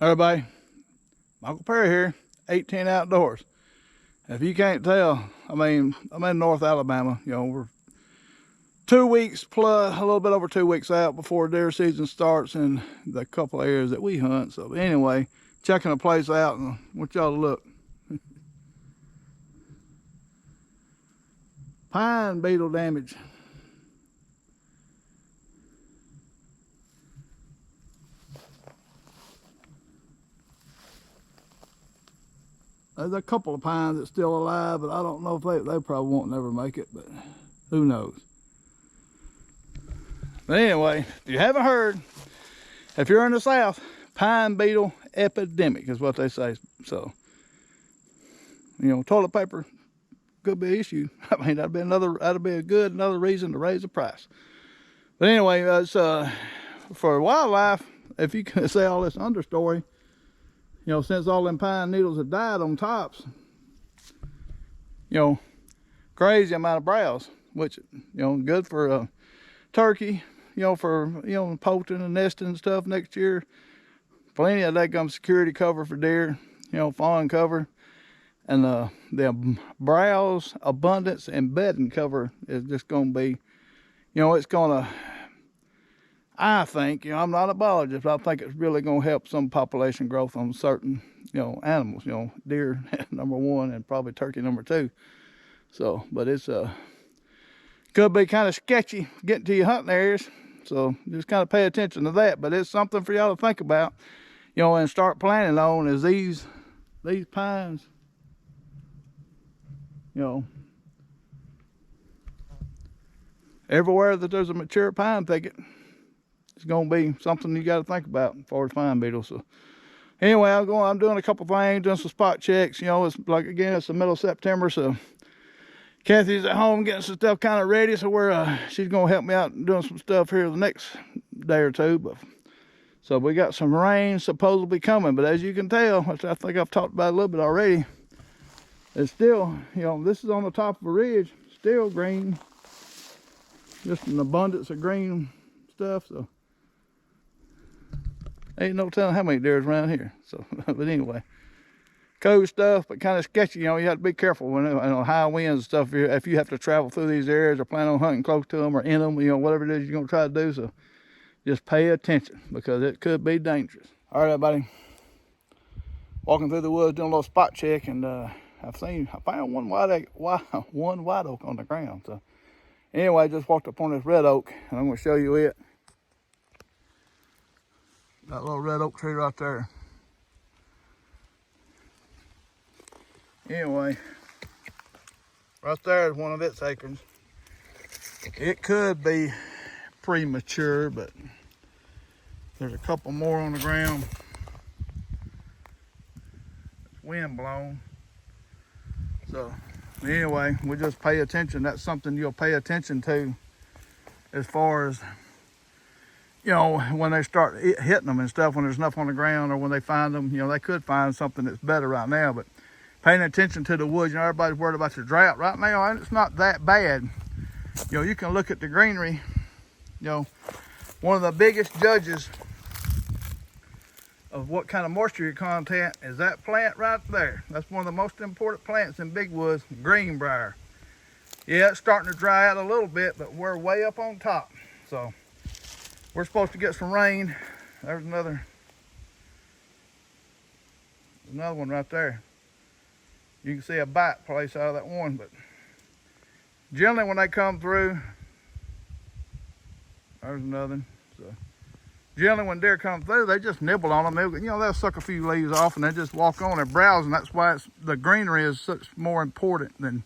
Everybody, Michael Perry here, 18 Outdoors. If you can't tell, I mean, I'm in North Alabama. You know, we're 2 weeks plus, a little bit over 2 weeks out before deer season starts in the couple of areas that we hunt. So anyway, checking the place out and I want y'all to look. Pine beetle damage. There's a couple of pines that's still alive, but I don't know if they probably won't never make it, but who knows. But anyway, if you haven't heard, if you're in the South, pine beetle epidemic is what they say. So, you know, toilet paper could be an issue. I mean, that'd be another reason to raise the price. But anyway, it's for wildlife, if you can say all this understory, you know, since all them pine needles have died on tops, you know, crazy amount of browse, which, you know, good for turkey, you know, for, you know, poultry and nesting and stuff next year. Plenty of that gum security cover for deer, you know, fawn cover. And the browse abundance and bedding cover is just going to be, you know, it's going to, I think, you know, I'm not a biologist, but I think it's really going to help some population growth on certain, you know, animals, you know, deer number one and probably turkey number two. So, but it's could be kind of sketchy getting to your hunting areas. So just kind of pay attention to that. But it's something for y'all to think about, you know, and start planning on is these pines, you know, everywhere that there's a mature pine thicket, it's going to be something you got to think about as far as pine beetles. So anyway, I'm doing a couple things, doing some spot checks. You know, it's like, again, it's the middle of September, so Kathy's at home getting some stuff kind of ready, so she's going to help me out doing some stuff here the next day or two. But so we got some rain supposedly coming, but as you can tell, which I think I've talked about a little bit already, it's still, you know, this is on the top of a ridge, still green, just an abundance of green stuff. So ain't no telling how many deer's around here. So, but anyway, cool stuff, but kind of sketchy. You know, you have to be careful when, you know, high winds and stuff. If you have to travel through these areas or plan on hunting close to them or in them, you know, whatever it is you're gonna try to do. So just pay attention because it could be dangerous. All right, everybody. Walking through the woods, doing a little spot check, and I found one white oak on the ground. So anyway, I just walked up on this red oak, and I'm gonna show you it. That little red oak tree right there. Anyway, right there is one of its acorns. It could be premature, but there's a couple more on the ground. It's wind blown. So anyway, we just pay attention. That's something you'll pay attention to as far as, you know, when they start hitting them and stuff, when there's enough on the ground or when they find them, you know, they could find something that's better right now, but paying attention to the woods, you know, everybody's worried about the drought right now, and it's not that bad. You know, you can look at the greenery, you know, one of the biggest judges of what kind of moisture content is that plant right there. That's one of the most important plants in big woods, green brier. Yeah, it's starting to dry out a little bit, but we're way up on top. So we're supposed to get some rain. There's another one right there. You can see a bite place out of that one, but generally when they come through, there's another. So generally when deer come through, they just nibble on them. They'll suck a few leaves off and they just walk on. They're browsing. That's why the greenery is such more important than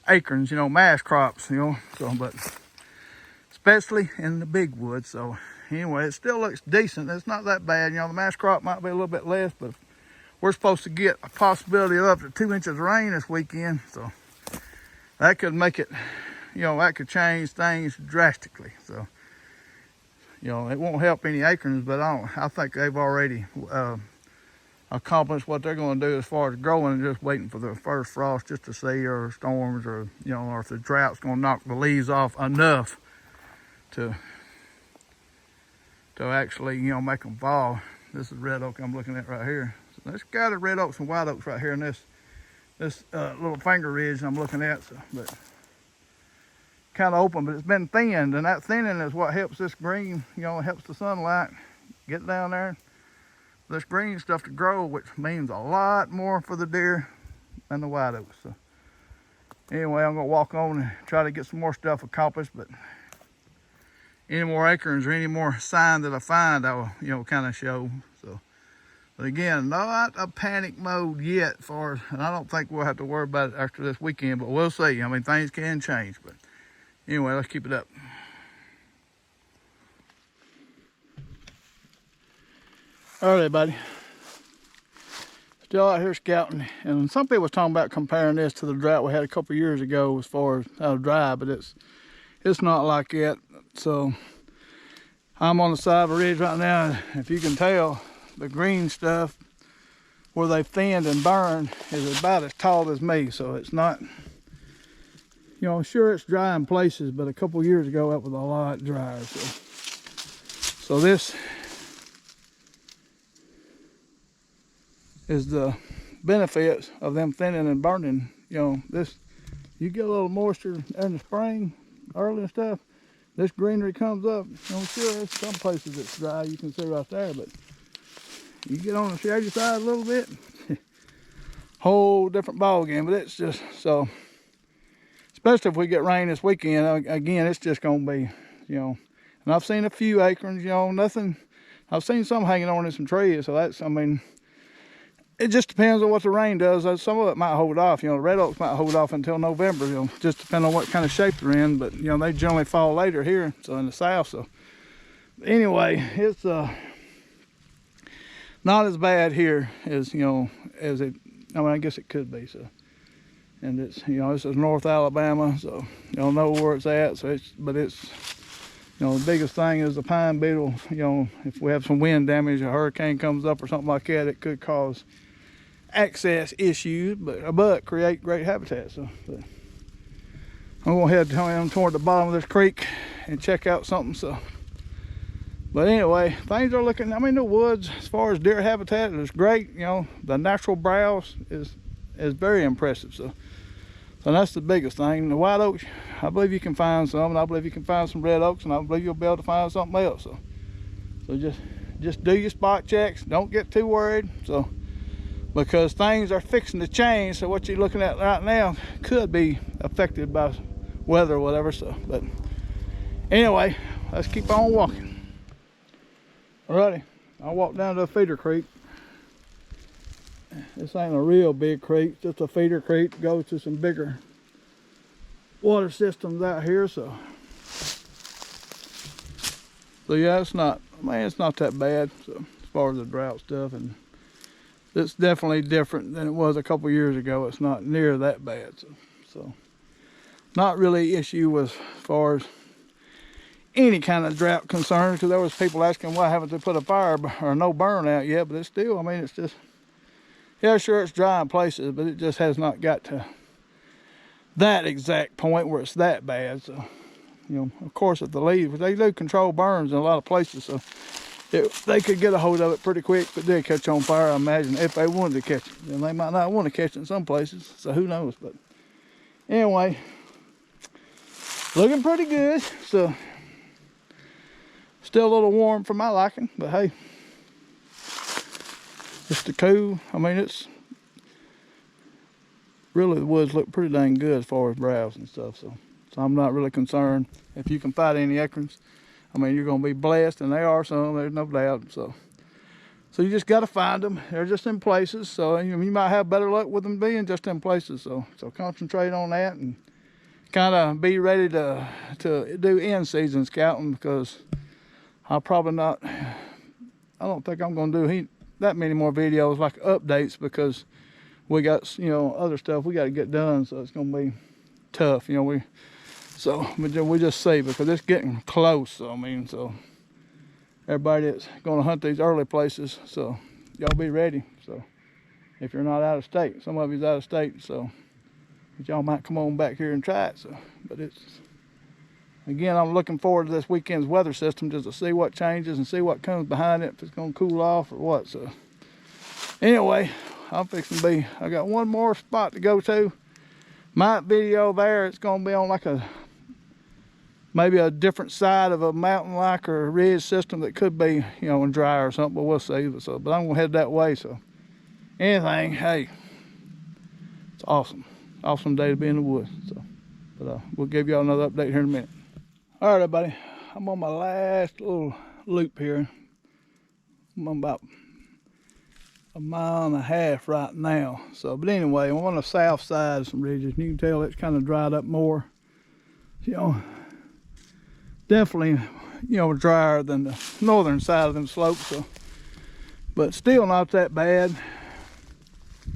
acorns, you know, mash crops, you know. So, but especially in the big woods. So anyway, it still looks decent. It's not that bad. You know, the mash crop might be a little bit less, but we're supposed to get a possibility of up to 2 inches of rain this weekend. So that could make it, you know, that could change things drastically. So, you know, it won't help any acorns, but I think they've already accomplished what they're going to do as far as growing and just waiting for the first frost just to see, or storms, or, you know, or if the drought's going to knock the leaves off enough to actually, you know, make them fall. This is red oak I'm looking at right here. So there's scattered red oaks and white oaks right here in this little finger ridge I'm looking at. So, but kind of open, but it's been thinned, and that thinning is what helps this green, you know, helps the sunlight get down there, this green stuff to grow, which means a lot more for the deer than the white oaks. So anyway, I'm gonna walk on and try to get some more stuff accomplished, but any more acorns or any more sign that I find, I will, you know, kind of show. So, but again, not a panic mode yet and I don't think we'll have to worry about it after this weekend, but we'll see. I mean, things can change, but anyway, let's keep it up. All right, everybody. Still out here scouting, and some people was talking about comparing this to the drought we had a couple years ago as far as how dry, but it's not like that. So I'm on the side of a ridge right now. If you can tell, the green stuff where they've thinned and burned is about as tall as me. So it's not, you know, sure it's dry in places, but a couple years ago that was a lot drier. So this is the benefits of them thinning and burning. You know, this, you get a little moisture in the spring, early and stuff, this greenery comes up. You know, sure, there's some places it's dry, you can see right there, but you get on the shady side a little bit, whole different ball game. But it's just, so, especially if we get rain this weekend, again, it's just gonna be, you know, and I've seen a few acorns, you know, nothing, I've seen some hanging on in some trees, so that's, I mean, it just depends on what the rain does. Some of it might hold off. You know, the red oaks might hold off until November. You know, just depending on what kind of shape they're in. But, you know, they generally fall later here, so in the south. So anyway, it's not as bad here as, you know, as it, I mean, I guess it could be. So, and it's, you know, this is North Alabama, so you don't know where it's at. So it's, but it's, you know, the biggest thing is the pine beetle. You know, if we have some wind damage, a hurricane comes up or something like that, it could cause access issues, but create great habitat. So but I'm gonna head down toward the bottom of this creek and check out something. So, but anyway, things are looking, I mean, the woods as far as deer habitat is great. You know, the natural browse is very impressive. So that's the biggest thing. The white oaks, I believe you can find some, and I believe you can find some red oaks, and I believe you'll be able to find something else. So just do your spot checks. Don't get too worried. So, because things are fixing to change, so what you're looking at right now could be affected by weather or whatever. So, but anyway, let's keep on walking. Alrighty, I'll walk down to a feeder creek. This ain't a real big creek, just a feeder creek. Goes to some bigger water systems out here. So yeah, it's not, man, it's not that bad. So as far as the drought stuff, and it's definitely different than it was a couple years ago. It's not near that bad. So not really issue as far as any kind of drought concerns, because there was people asking why haven't they put a fire or no burn out yet. But it's still, I mean, it's just, yeah, sure, it's dry in places, but it just has not got to that exact point where it's that bad. So, you know, of course, if the leaves, they do control burns in a lot of places, so they could get a hold of it pretty quick, but they'd catch on fire, I imagine, if they wanted to catch it. And they might not want to catch it in some places, so who knows. But anyway, looking pretty good. So still a little warm for my liking, but hey, just the cool. I mean, it's really, the woods look pretty dang good as far as browse and stuff. So I'm not really concerned. If you can find any acorns, I mean, you're gonna be blessed, and there are some, there's no doubt. So you just gotta find them. They're just in places. So you might have better luck with them being just in places. So concentrate on that and kind of be ready to do in-season scouting, because I'll probably not, I don't think I'm gonna do that many more videos like updates, because we got, you know, other stuff we got to get done. So it's gonna be tough, you know. We just see, because it's getting close. So I mean, so everybody that's gonna hunt these early places, so y'all be ready. So if you're not out of state, some of you's out of state, so y'all might come on back here and try it. So, but Again, I'm looking forward to this weekend's weather system just to see what changes and see what comes behind it, if it's going to cool off or what. So anyway, I'm fixing to be, I got one more spot to go to. My video there, it's going to be on like maybe a different side of a mountain like or a ridge system that could be, you know, dry or something, but we'll see. But I'm going to head that way. So anything, hey, it's awesome. Awesome day to be in the woods. So, but we'll give y'all another update here in a minute. All right, everybody, I'm on my last little loop here. I'm on about 1.5 miles right now. So, but anyway, I'm on the south side of some ridges. You can tell it's kind of dried up more. You know, definitely, you know, drier than the northern side of them slopes. So, but still not that bad.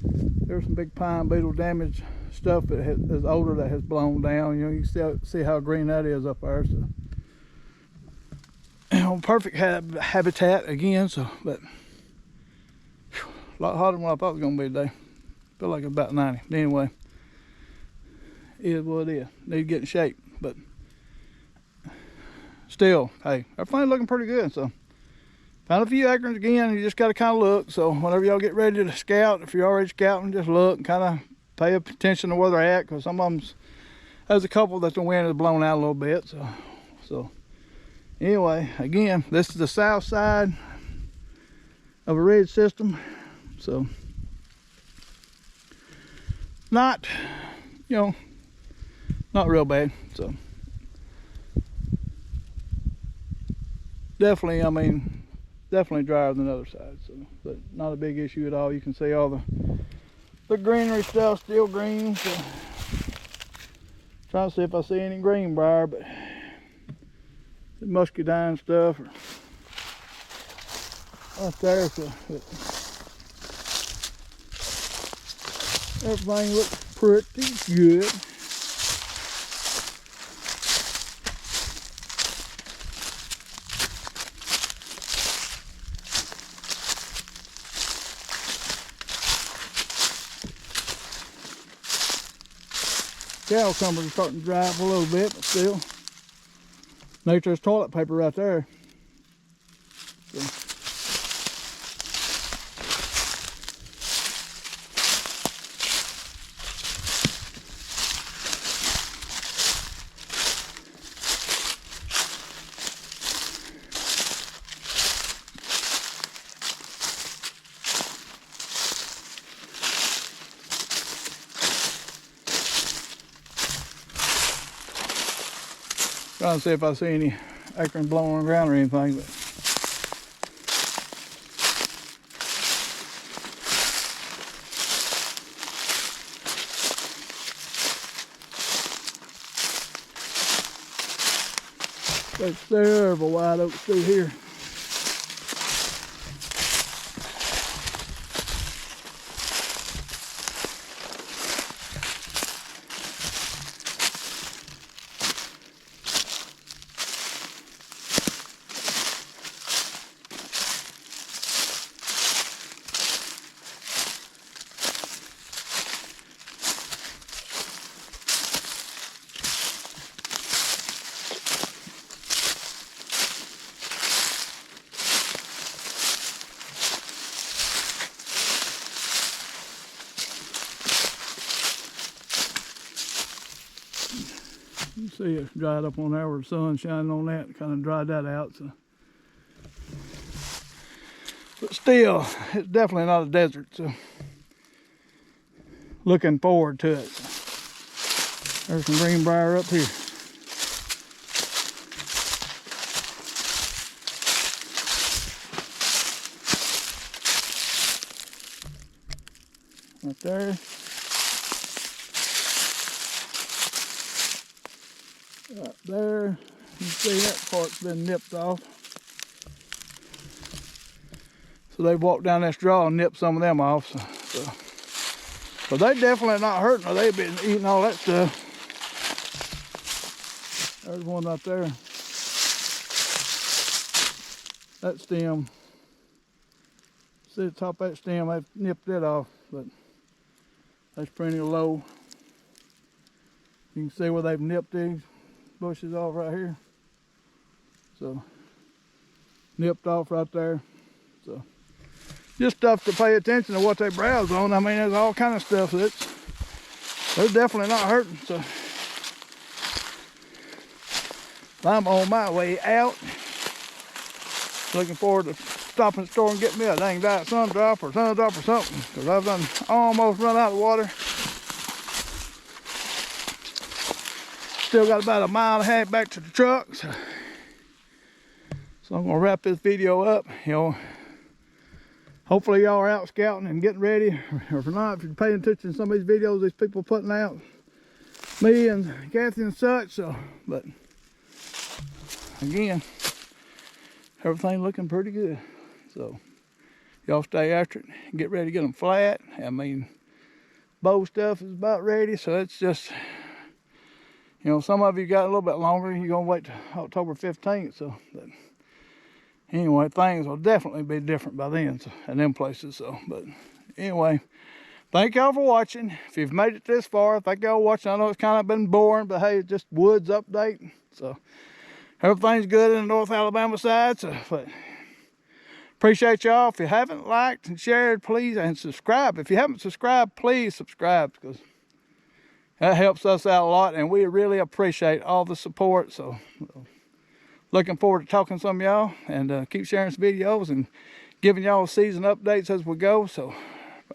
There's some big pine beetle damage stuff that is older that has blown down. You know, you can still see how green that is up there. So, you know, perfect habitat again. So, but whew, a lot hotter than what I thought it was gonna be today. Feel like it's about 90. But anyway, it is what it is. Need to get in shape, but still, hey, everything's looking pretty good. So, found a few acorns again. You just got to kind of look. So, whenever y'all get ready to scout, if you're already scouting, just look and kind of pay attention to where they're at, because some of them, there's a couple that the wind has blown out a little bit. So anyway, again, this is the south side of a ridge system. So, not, you know, not real bad. So, definitely, I mean, definitely drier than the other side. So, but not a big issue at all. You can see all the greenery stuff still green. So, trying to see if I see any green briar, but the muscadine stuff right there. So, everything looks pretty good. Cattle cumbers are starting to dry up a little bit, but still. Nature's toilet paper right there. So. Trying to see if I see any acorns blowing on the ground or anything, but there's several white oaks through here. You see it's dried up on there where the sun's shining on that, kind of dried that out. So, but still, it's definitely not a desert. So, looking forward to it. There's some greenbrier up here. Right there. Right there, you can see that part's been nipped off. So they walked down this draw and nipped some of them off. So they definitely not hurting, or they've been eating all that stuff. There's one right there. That stem. See the top of that stem, they've nipped it off, but that's pretty low. You can see where they've nipped these. bushes off right here. So, nipped off right there. So, just stuff to pay attention to what they browse on. I mean, there's all kind of stuff they're definitely not hurting. So, I'm on my way out. Looking forward to stopping at the store and getting me a dang Diet Sun Drop or something, because I've done almost run out of water. Still got about 1.5 miles back to the truck. So I'm gonna wrap this video up. You know, hopefully y'all are out scouting and getting ready, or if not, if you're paying attention to some of these videos these people putting out, me and Kathy and such. So, but again, everything looking pretty good. So y'all stay after it and get ready to get them flat. I mean, bow stuff is about ready, so it's just, you know, some of you got a little bit longer. You're gonna wait till October 15th. So, but anyway, things will definitely be different by then, so, in them places. So, but anyway, thank y'all for watching. If you've made it this far, thank y'all for watching. I know it's kind of been boring, but hey, it's just woods update. So everything's good in the North Alabama side. So, but appreciate y'all. If you haven't liked and shared, please, and subscribe. If you haven't subscribed, please subscribe, because that helps us out a lot, and we really appreciate all the support. So looking forward to talking to some of y'all, and keep sharing some videos and giving y'all season updates as we go. So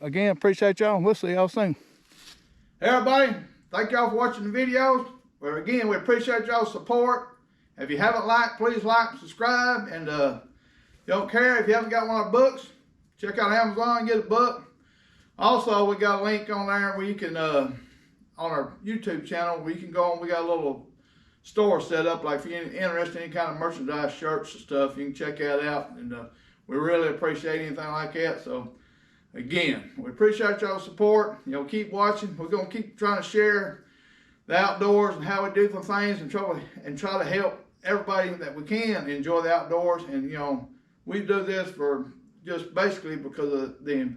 again, appreciate y'all, and we'll see y'all soon. Hey everybody, thank y'all for watching the videos. Well, again, we appreciate y'all's support. If you haven't liked, please like and subscribe. And you don't care if you haven't got one of our books, check out Amazon and get a book. Also, we got a link on there where you can, on our YouTube channel, where you can go on. We got a little store set up, like if you're interested in any kind of merchandise, shirts and stuff, you can check that out. And we really appreciate anything like that. So again, we appreciate y'all's support. You know, keep watching. We're gonna keep trying to share the outdoors and how we do some things, and try to help everybody that we can enjoy the outdoors. And you know, we do this for just basically because of the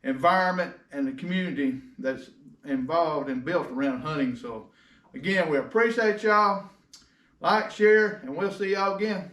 environment and the community that's involved and built around hunting. So again, we appreciate y'all. Like, share, and we'll see y'all again.